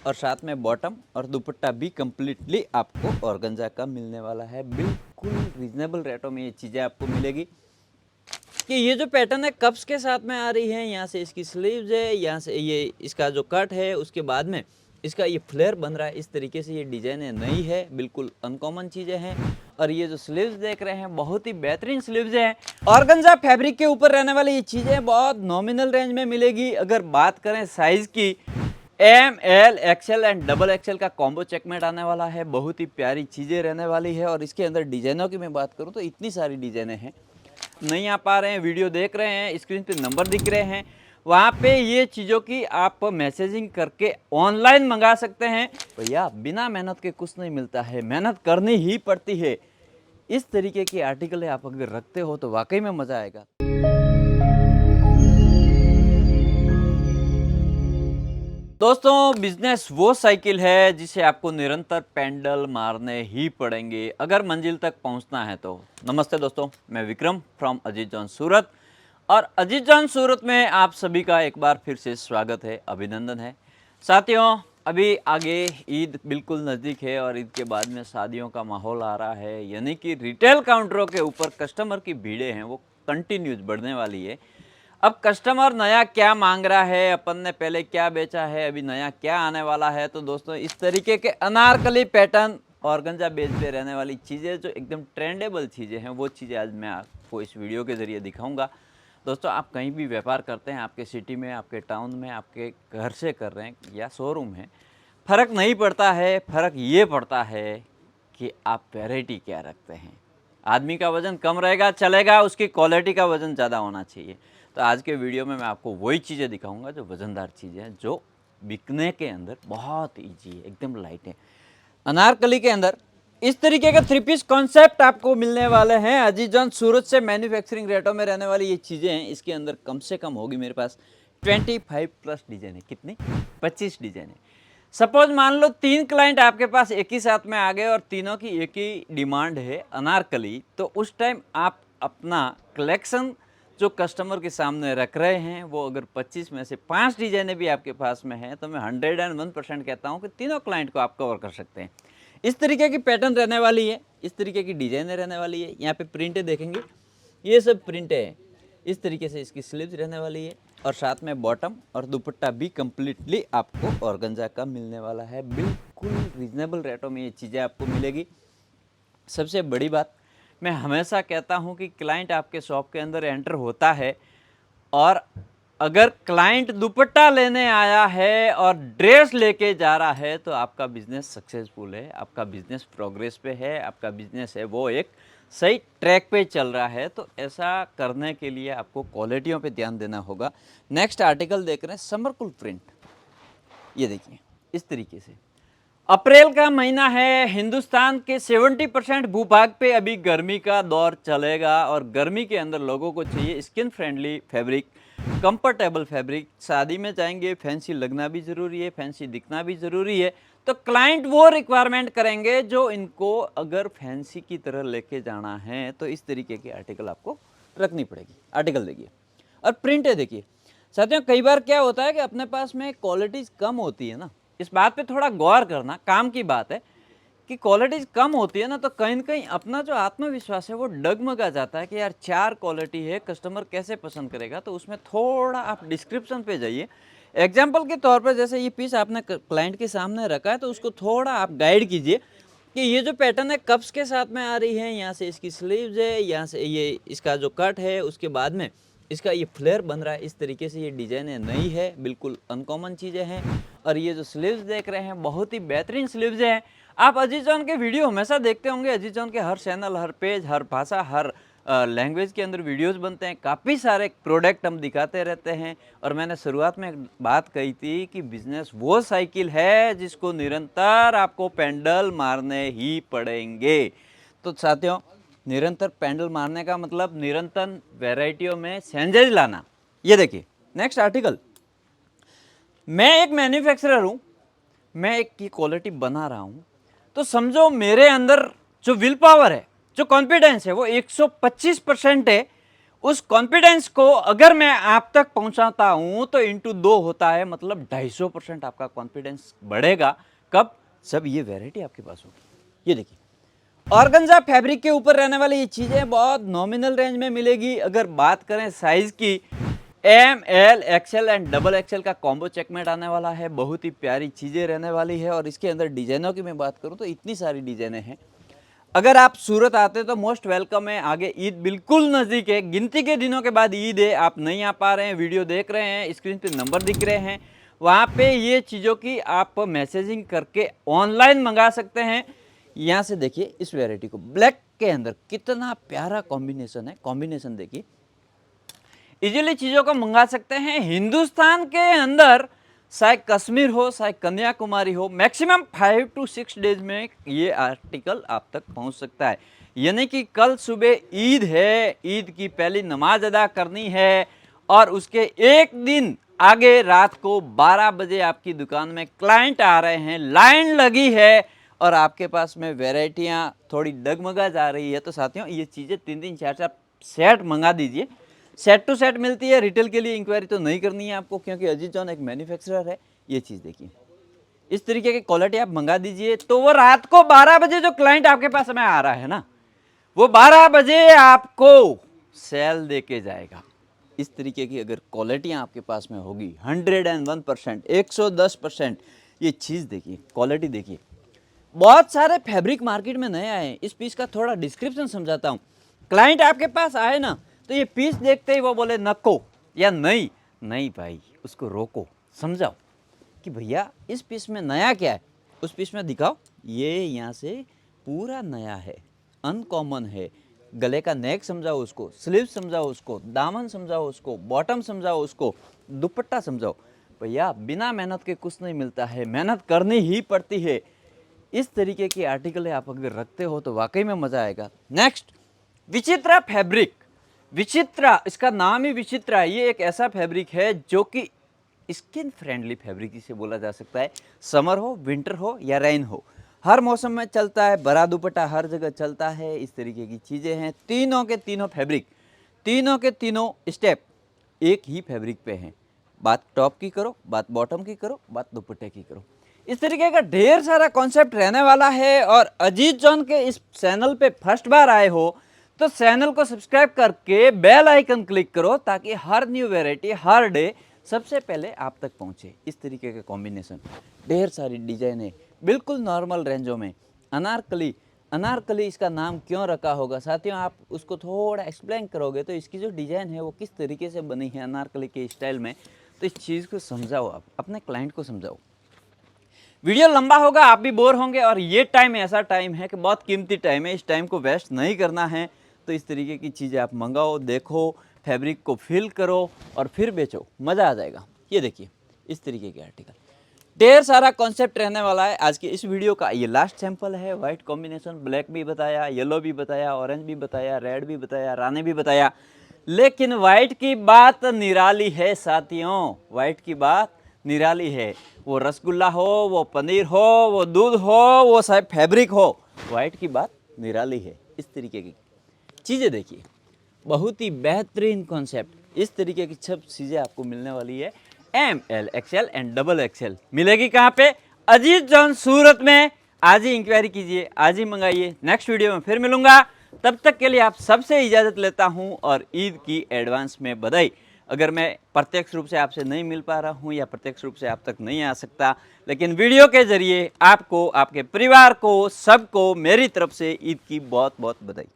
और साथ में बॉटम और दुपट्टा भी कम्प्लीटली आपको ऑर्गेन्जा का मिलने वाला है। बिल्कुल रीजनेबल रेटों में ये चीज़ें आपको मिलेगी कि ये जो पैटर्न है कप्स के साथ में आ रही है। यहाँ से इसकी स्लीव्स है, यहाँ से ये इसका जो कट है, उसके बाद में इसका ये फ्लेयर बन रहा है। इस तरीके से ये डिजाइन है, नई है, बिल्कुल अनकॉमन चीज़ें हैं। और ये जो स्लीव्स देख रहे हैं बहुत ही बेहतरीन स्लीव्स हैं। ऑर्गेन्जा फैब्रिक के ऊपर रहने वाली ये चीज़ें बहुत नॉमिनल रेंज में मिलेगी। अगर बात करें साइज़ की, M, L, XL and double XL का कॉम्बो चेकमेट आने वाला है। बहुत ही प्यारी चीज़ें रहने वाली है। और इसके अंदर डिज़ाइनों की मैं बात करूँ तो इतनी सारी डिज़ाइनें हैं, नहीं आ पा रहे हैं, वीडियो देख रहे हैं, स्क्रीन पे नंबर दिख रहे हैं, वहाँ पे ये चीज़ों की आप मैसेजिंग करके ऑनलाइन मंगा सकते हैं। भैया बिना मेहनत के कुछ नहीं मिलता है, मेहनत करनी ही पड़ती है। इस तरीके की आर्टिकल आप अगर रखते हो तो वाकई में मज़ा आएगा। दोस्तों, बिजनेस वो साइकिल है जिसे आपको निरंतर पेंडल मारने ही पड़ेंगे अगर मंजिल तक पहुंचना है तो। नमस्ते दोस्तों, मैं विक्रम फ्रॉम अजीत जॉन सूरत। और अजीत जॉन सूरत में आप सभी का एक बार फिर से स्वागत है, अभिनंदन है। साथियों, अभी आगे ईद बिल्कुल नज़दीक है और ईद के बाद में शादियों का माहौल आ रहा है, यानी कि रिटेल काउंटरों के ऊपर कस्टमर की भीड़ें हैं वो कंटिन्यूज बढ़ने वाली है। अब कस्टमर नया क्या मांग रहा है, अपन ने पहले क्या बेचा है, अभी नया क्या आने वाला है। तो दोस्तों, इस तरीके के अनारकली पैटर्न ऑर्गेन्जा बेस पे रहने वाली चीज़ें जो एकदम ट्रेंडेबल चीज़ें हैं, वो चीज़ें आज मैं आपको इस वीडियो के ज़रिए दिखाऊंगा। दोस्तों, आप कहीं भी व्यापार करते हैं, आपके सिटी में, आपके टाउन में, आपके घर से कर रहे हैं या शोरूम है, फ़र्क नहीं पड़ता है। फ़र्क ये पड़ता है कि आप वैरायटी क्या रखते हैं। आदमी का वज़न कम रहेगा चलेगा, उसकी क्वालिटी का वज़न ज़्यादा होना चाहिए। तो आज के वीडियो में मैं आपको वही चीज़ें दिखाऊंगा जो वज़नदार चीज़ें हैं, जो बिकने के अंदर बहुत ईजी है, एकदम लाइट है। अनारकली के अंदर इस तरीके का 3 पीस कॉन्सेप्ट आपको मिलने वाले हैं। अजीत जॉन सूरत से मैन्युफैक्चरिंग रेटों में रहने वाली ये चीज़ें हैं। इसके अंदर कम से कम होगी मेरे पास 25 प्लस डिज़ाइन है। कितनी? 25 डिज़ाइन है। सपोज मान लो 3 क्लाइंट आपके पास एक ही साथ में आ गए और तीनों की एक ही डिमांड है अनारकली, तो उस टाइम आप अपना कलेक्शन जो कस्टमर के सामने रख रहे हैं, वो अगर 25 में से 5 डिजाइनें भी आपके पास में हैं, तो मैं 101% कहता हूं कि तीनों क्लाइंट को आप कवर कर सकते हैं। इस तरीके की पैटर्न रहने वाली है, इस तरीके की डिजाइनें रहने वाली है। यहाँ पे प्रिंटें देखेंगे, ये सब प्रिंटें हैं। इस तरीके से इसकी स्लीव्स रहने वाली है और साथ में बॉटम और दुपट्टा भी कम्प्लीटली आपको ऑर्गेन्जा का मिलने वाला है। बिल्कुल रीजनेबल रेटों में ये चीज़ें आपको मिलेगी। सबसे बड़ी बात, मैं हमेशा कहता हूं कि क्लाइंट आपके शॉप के अंदर एंटर होता है और अगर क्लाइंट दुपट्टा लेने आया है और ड्रेस लेके जा रहा है तो आपका बिजनेस सक्सेसफुल है, आपका बिजनेस प्रोग्रेस पे है, आपका बिजनेस है वो एक सही ट्रैक पे चल रहा है। तो ऐसा करने के लिए आपको क्वालिटियों पे ध्यान देना होगा। नेक्स्ट आर्टिकल देख रहे हैं, समरकुल प्रिंट। ये देखिए इस तरीके से, अप्रैल का महीना है, हिंदुस्तान के 70% भूभाग पे अभी गर्मी का दौर चलेगा और गर्मी के अंदर लोगों को चाहिए skin friendly fabric, comfortable fabric. शादी में जाएंगे, फैंसी लगना भी ज़रूरी है, फैंसी दिखना भी ज़रूरी है। तो क्लाइंट वो रिक्वायरमेंट करेंगे जो इनको अगर फैंसी की तरह लेके जाना है, तो इस तरीके की आर्टिकल आपको रखनी पड़ेगी। आर्टिकल देखिए और प्रिंट है देखिए। साथियों, कई बार क्या होता है कि अपने पास में क्वालिटीज़ कम होती है ना, इस बात पे थोड़ा गौर करना, काम की बात है कि क्वालिटीज कम होती है ना, तो कहीं न कहीं अपना जो आत्मविश्वास है वो डगमगा जाता है कि यार 4 क्वालिटी है, कस्टमर कैसे पसंद करेगा। तो उसमें थोड़ा आप डिस्क्रिप्शन पे जाइए। एग्जाम्पल के तौर पर जैसे ये पीस आपने क्लाइंट के सामने रखा है, तो उसको थोड़ा आप गाइड कीजिए कि ये जो पैटर्न है कप्स के साथ में आ रही है, यहाँ से इसकी स्लीव्स है, यहाँ से ये इसका जो कट है, उसके बाद में इसका ये फ्लेयर बन रहा है। इस तरीके से ये डिज़ाइन है, नई है, बिल्कुल अनकॉमन चीज़ें हैं। और ये जो स्लीव्स देख रहे हैं बहुत ही बेहतरीन स्लीव्स हैं। आप अजीत जॉन के वीडियो हमेशा देखते होंगे। अजीत जॉन के हर चैनल, हर पेज, हर भाषा, हर लैंग्वेज के अंदर वीडियोस बनते हैं। काफ़ी सारे प्रोडक्ट हम दिखाते रहते हैं। और मैंने शुरुआत में एक बात कही थी कि बिजनेस वो साइकिल है जिसको निरंतर आपको पेंडल मारने ही पड़ेंगे। तो साथियों, निरंतर पेंडल मारने का मतलब निरंतर वैरायटियों में चेंजेज लाना। ये देखिए नेक्स्ट आर्टिकल, मैं एक मैन्युफैक्चरर हूँ, मैं एक की क्वालिटी बना रहा हूँ, तो समझो मेरे अंदर जो विल पावर है, जो कॉन्फिडेंस है वो 125% है। उस कॉन्फिडेंस को अगर मैं आप तक पहुंचाता हूं तो इंटू 2 होता है, मतलब 250% आपका कॉन्फिडेंस बढ़ेगा। कब? जब ये वैरायटी आपके पास होगी। ये देखिए, ऑर्गेन्जा फैब्रिक के ऊपर रहने वाली ये चीजें बहुत नॉमिनल रेंज में मिलेगी। अगर बात करें साइज की, M, L, XL and double XL का कॉम्बो चेकमेट आने वाला है। बहुत ही प्यारी चीजें रहने वाली है। और इसके अंदर डिजाइनों की मैं बात करूं तो इतनी सारी डिजाइनें हैं। अगर आप सूरत आते तो मोस्ट वेलकम है। आगे ईद बिल्कुल नज़दीक है, गिनती के दिनों के बाद ईद है। आप नहीं आ पा रहे हैं, वीडियो देख रहे हैं, स्क्रीन पे नंबर दिख रहे हैं, वहाँ पे ये चीज़ों की आप मैसेजिंग करके ऑनलाइन मंगा सकते हैं। यहाँ से देखिए इस वैरायटी को, ब्लैक के अंदर कितना प्यारा कॉम्बिनेशन है। कॉम्बिनेशन देखिए, इजीली चीज़ों को मंगा सकते हैं हिंदुस्तान के अंदर। चाहे कश्मीर हो, चाहे कन्याकुमारी हो, मैक्सिमम 5 to 6 डेज में ये आर्टिकल आप तक पहुंच सकता है। यानी कि कल सुबह ईद है, ईद की पहली नमाज अदा करनी है और उसके एक दिन आगे रात को 12 बजे आपकी दुकान में क्लाइंट आ रहे हैं, लाइन लगी है और आपके पास में वैरायटियाँ थोड़ी डगमगा जा रही है, तो साथियों ये चीज़ें 3-3 4-4 सेट मंगा दीजिए। सेट टू सेट मिलती है। रिटेल के लिए इंक्वायरी तो नहीं करनी है आपको, क्योंकि अजीत जॉन एक मैन्युफैक्चरर है। ये चीज़ देखिए, इस तरीके की क्वालिटी आप मंगा दीजिए तो वो रात को 12 बजे जो क्लाइंट आपके पास में आ रहा है ना, वो 12 बजे आपको सेल दे के जाएगा। इस तरीके की अगर क्वालिटियाँ आपके पास में होगी 101%, 110%, ये चीज़ देखिए, क्वालिटी देखिए। बहुत सारे फैब्रिक मार्केट में नए आए हैं। इस पीस का थोड़ा डिस्क्रिप्शन समझाता हूँ। क्लाइंट आपके पास आए ना, तो ये पीस देखते ही वो बोले नको या नहीं, नहीं भाई, उसको रोको, समझाओ कि भैया इस पीस में नया क्या है, उस पीस में दिखाओ। ये यहाँ से पूरा नया है, अनकॉमन है। गले का नेक समझाओ उसको, स्लीव समझाओ उसको, दामन समझाओ उसको, बॉटम समझाओ उसको, दुपट्टा समझाओ। भैया बिना मेहनत के कुछ नहीं मिलता है, मेहनत करनी ही पड़ती है। इस तरीके की आर्टिकल आप अगर रखते हो तो वाकई में मजा आएगा। नेक्स्ट, विचित्रा फैब्रिक। विचित्रा, इसका नाम ही विचित्रा है। ये एक ऐसा फैब्रिक है जो कि स्किन फ्रेंडली फैब्रिक इसे बोला जा सकता है। समर हो, विंटर हो या रेन हो, हर मौसम में चलता है। बड़ा दुपट्टा हर जगह चलता है। इस तरीके की चीज़ें हैं। तीनों के तीनों फैब्रिक, तीनों के तीनों स्टेप एक ही फैब्रिक पे हैं। बात टॉप की करो, बात बॉटम की करो, बात दुपट्टे की करो। इस तरीके का ढेर सारा कॉन्सेप्ट रहने वाला है। और अजीत जॉन के इस चैनल पे फर्स्ट बार आए हो तो चैनल को सब्सक्राइब करके बेल आइकन क्लिक करो, ताकि हर न्यू वैरायटी हर डे सबसे पहले आप तक पहुंचे। इस तरीके के कॉम्बिनेशन, ढेर सारी डिजाइनें बिल्कुल नॉर्मल रेंजों में। अनारकली, अनारकली इसका नाम क्यों रखा होगा साथियों, आप उसको थोड़ा एक्सप्लेन करोगे तो इसकी जो डिज़ाइन है वो किस तरीके से बनी है अनारकली के स्टाइल में, तो इस चीज़ को समझाओ, आप अपने क्लाइंट को समझाओ। वीडियो लंबा होगा, आप भी बोर होंगे, और ये टाइम ऐसा टाइम है कि बहुत कीमती टाइम है, इस टाइम को वेस्ट नहीं करना है। तो इस तरीके की चीज़ें आप मंगाओ, देखो, फैब्रिक को फील करो और फिर बेचो, मज़ा आ जाएगा। ये देखिए इस तरीके के आर्टिकल, ढेर सारा कॉन्सेप्ट रहने वाला है। आज के इस वीडियो का ये लास्ट सैंपल है। वाइट कॉम्बिनेशन, ब्लैक भी बताया, येलो भी बताया, ऑरेंज भी बताया, रेड भी बताया, रानी भी बताया। लेकिन वाइट की बात निराली है साथियों, वाइट की बात निराली है। वो रसगुल्ला हो, वो पनीर हो, वो दूध हो, वो शायद फैब्रिक हो, वाइट की बात निराली है। इस तरीके की चीज़ें देखिए, बहुत ही बेहतरीन कॉन्सेप्ट। इस तरीके की सब चीज़ें आपको मिलने वाली है। M, L, XL and double XL मिलेगी कहाँ पे? अजीत जॉन सूरत में। आज ही इंक्वायरी कीजिए, आज ही मंगाइए। नेक्स्ट वीडियो में फिर मिलूंगा, तब तक के लिए आप सबसे इजाज़त लेता हूं और ईद की एडवांस में बधाई। अगर मैं प्रत्यक्ष रूप से आपसे नहीं मिल पा रहा हूं या प्रत्यक्ष रूप से आप तक नहीं आ सकता, लेकिन वीडियो के जरिए आपको, आपके परिवार को, सबको मेरी तरफ से ईद की बहुत बहुत बधाई।